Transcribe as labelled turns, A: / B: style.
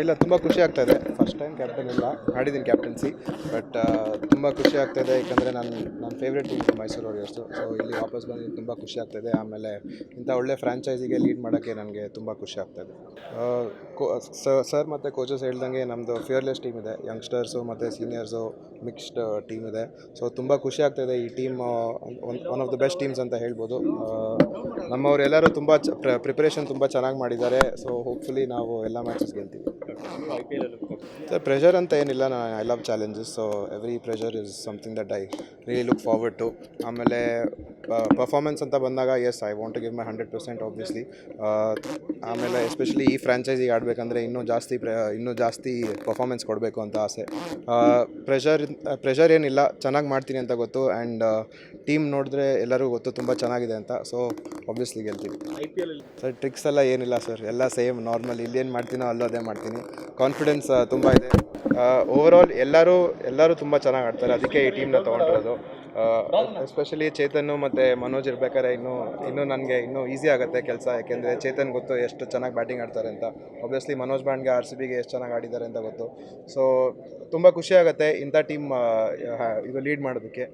A: ಇಲ್ಲ ತುಂಬ ಖುಷಿ ಆಗ್ತಾಯಿದೆ. ಫಸ್ಟ್ ಟೈಮ್ ಕ್ಯಾಪ್ಟನ್ ಇಲ್ಲ, ಮಾಡಿದ್ದೀನಿ ಕ್ಯಾಪ್ಟನ್ಸಿ. ಬಟ್ ತುಂಬ ಖುಷಿ ಆಗ್ತಾಯಿದೆ, ಯಾಕಂದರೆ ನನ್ನ favourite team Mysuru warriors. So ಇಲ್ಲಿ ವಾಪಸ್ ಬಂದು ತುಂಬ ಖುಷಿ ಆಗ್ತಾಯಿದೆ. ಆಮೇಲೆ ಇಂಥ ಒಳ್ಳೆ ಫ್ರ್ಯಾಂಚೈಸಿಗೆ ಲೀಡ್ ಮಾಡೋಕ್ಕೆ ನನಗೆ ತುಂಬ ಖುಷಿ ಆಗ್ತಾಯಿದೆ. ಸರ್ ಮತ್ತು ಕೋಚಸ್ ಹೇಳ್ದಂಗೆ ನಮ್ಮದು ಫಿಯರ್ಲೆಸ್ ಟೀಮ್ ಇದೆ. ಯಂಗ್ಸ್ಟರ್ಸು ಮತ್ತು ಸೀನಿಯರ್ಸು ಮಿಕ್ಸ್ಡ್ ಟೀಮ್ ಇದೆ. ಸೊ ತುಂಬ ಖುಷಿ ಆಗ್ತಾಯಿದೆ. ಈ team one of the best teams ಅಂತ ಹೇಳ್ಬೋದು. ನಮ್ಮವರೆಲ್ಲರೂ ತುಂಬ ಪ್ರಿಪ್ರೇಷನ್ ತುಂಬ ಚೆನ್ನಾಗಿ ಮಾಡಿದ್ದಾರೆ. ಸೊ ಹೋಪ್ಫುಲಿ ನಾವು ಎಲ್ಲ ಮ್ಯಾಚಸ್ ಗೆಲ್ತೀವಿ. ಸರ್ ಪ್ರೆಷರ್ ಅಂತ ಏನಿಲ್ಲ. I love challenges. So every pressure is something that I really look forward to. ಆಮೇಲೆ ಪರ್ಫಾರ್ಮೆನ್ಸ್ ಅಂತ ಬಂದಾಗ yes I want to give my 100% obviously. ಆಮೇಲೆ ಎಸ್ಪೆಷಲಿ ಈ ಫ್ರ್ಯಾಂಚೈಸಿಗೆ ಆಡಬೇಕಂದ್ರೆ ಇನ್ನೂ ಜಾಸ್ತಿ ಪರ್ಫಾರ್ಮೆನ್ಸ್ ಕೊಡಬೇಕು ಅಂತ ಆಸೆ. ಪ್ರೆಷರ್ ಏನಿಲ್ಲ, ಚೆನ್ನಾಗಿ ಮಾಡ್ತೀನಿ ಅಂತ ಗೊತ್ತು. ಆ್ಯಂಡ್ ಟೀಮ್ ನೋಡಿದ್ರೆ ಎಲ್ಲರಿಗೂ ಗೊತ್ತು ತುಂಬ ಚೆನ್ನಾಗಿದೆ ಅಂತ. ಸೊ ಆಬ್ವಿಯಸ್ಲಿ ಗೆಲ್ತೀವಿ. ಸರ್ ಟ್ರಿಕ್ಸ್ ಎಲ್ಲ ಏನಿಲ್ಲ ಸರ್, ಎಲ್ಲ ಸೇಮ್ ನಾರ್ಮಲ್. ಇಲ್ಲೇನು ಮಾಡ್ತೀನೋ ಅಲ್ಲೋದೇ ಮಾಡ್ತೀನಿ. ಕಾನ್ಫಿಡೆನ್ಸ್ ತುಂಬ ಇದೆ. ಓವರಾಲ್ ಎಲ್ಲರೂ ತುಂಬ ಚೆನ್ನಾಗಿ ಆಡ್ತಾರೆ, ಅದಕ್ಕೆ ಈ ಟೀಮ್ನ ತೊಗೊಂಡಿರೋದು. ಎಸ್ಪೆಷಲಿ ಚೇತನ್ ಮತ್ತು ಮನೋಜ್ ಇರ್ಬೇಕಾದ್ರೆ ಇನ್ನೂ ನನಗೆ ಇನ್ನೂ ಈಸಿ ಆಗುತ್ತೆ ಕೆಲಸ. ಯಾಕೆಂದರೆ ಚೇತನ್ ಗೊತ್ತು ಎಷ್ಟು ಚೆನ್ನಾಗಿ ಬ್ಯಾಟಿಂಗ್ ಆಡ್ತಾರೆ ಅಂತ. ಆಬ್ವಿಯಸ್ಲಿ ಮನೋಜ್ ಬಾಂಡ್ಗೆ RCBಗೆ ಎಷ್ಟು ಚೆನ್ನಾಗಿ ಆಡಿದ್ದಾರೆ ಅಂತ ಗೊತ್ತು. ಸೊ ತುಂಬ ಖುಷಿ ಆಗುತ್ತೆ ಇಂಥ ಟೀಮ್ ಇದು ಲೀಡ್ ಮಾಡೋದಕ್ಕೆ.